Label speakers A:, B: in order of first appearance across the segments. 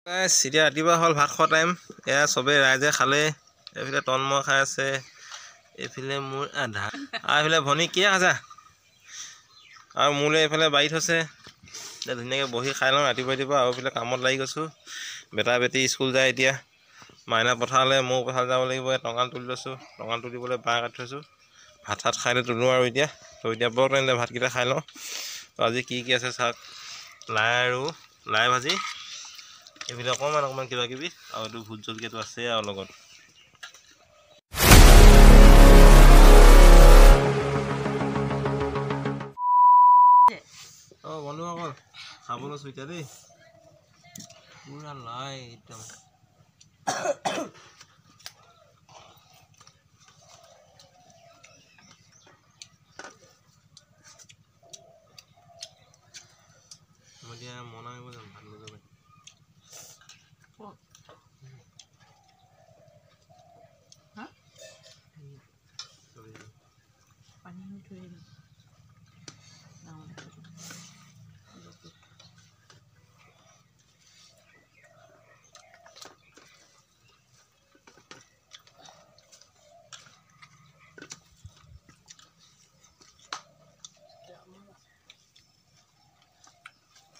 A: এতিয়া ৰাতিপুৱা হ'ল ভাত খোৱা টাইম। এয়া চবেই ৰাইজে খালে। এইফালে তন্ময় খাই আছে, এইফালে মোৰ আধা আৰু এইফালে ভনী কিয় খাইছা আৰু মোলৈ এইফালে বাৰীত হৈছে। এতিয়া ধুনীয়াকৈ বহি খাই লওঁ ৰাতিপুৱা আৰু এইফালে কামত লাগি গৈছোঁ। বেটা বেটি স্কুল যায় এতিয়া। মাইনা পথাৰলৈ ময়ো পথাৰলৈ যাব লাগিব। টঙাল তুলি লৈছোঁ, টঙাল তুলিবলৈ বাঁহ কাটি থৈছোঁ। ভাত চাত খাই তোলোঁ আৰু এতিয়া বৰ টাইমলৈ ভাতকেইটা খাই লওঁ। আজি কি আছে চাওক, লাই ভাজি, এইবিলাক অকণমান কিবা কিবি আৰু এইটো ভোট জলকীয়াটো আছে আৰু লগত। বন্ধুসকল খাব লৈছোঁ এতিয়া দেই। পুৰা লাই একদম। মই এতিয়া মনা আহিব যাম ভাত লৈ যাম।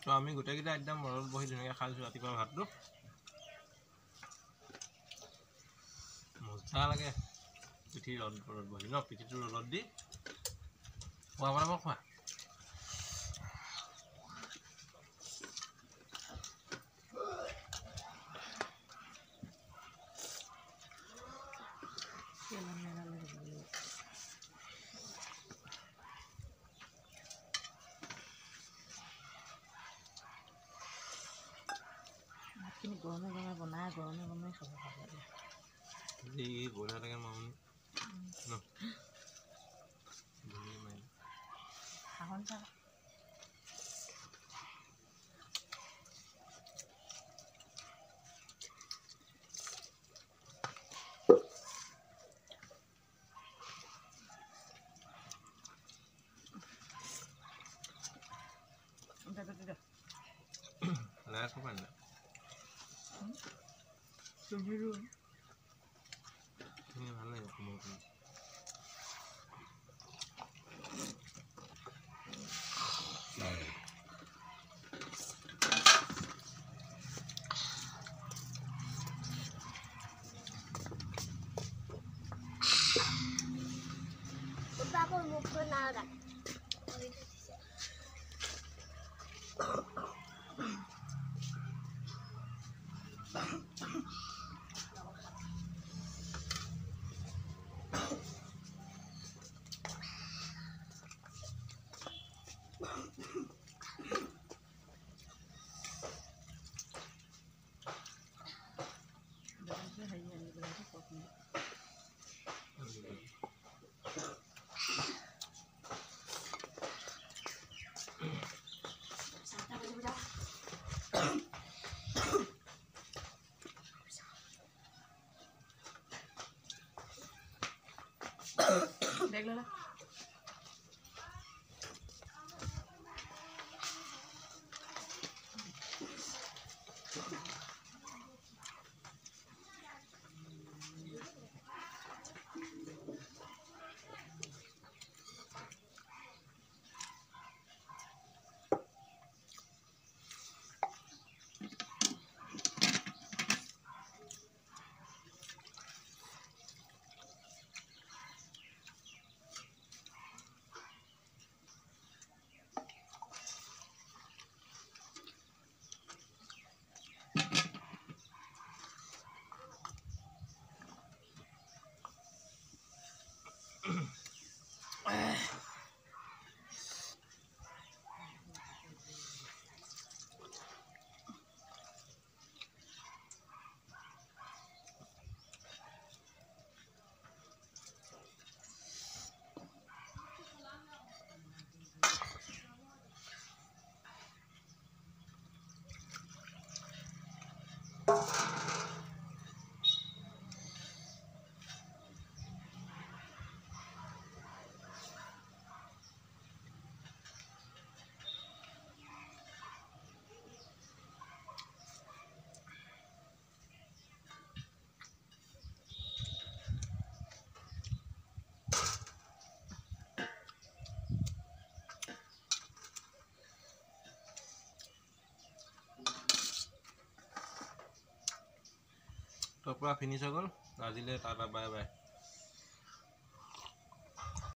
A: তো আমি গোটেইকেইটা একদম ৰ'দত বহি ধুনীয়াকৈ খাইছোঁ ৰাতিপুৱা ভাতটো। মজা লাগে পিঠি ৰ'দত বহি ন, পিঠিটো ৰ'দত দি খোৱা বনাব খোৱা।
B: গৰমে গৰমে বনাই গৰমে গৰমে খাব লাগে।
A: এই বইলাৰ থাকে মামনি ন
B: শাহন চাহ
A: লাই খাব না ভাল লাগে কোমল কোমল।
B: দেখ লা
A: তো পুৰা ফিনিছ হৈ গ'ল আজিলৈ টাটা বাই বাই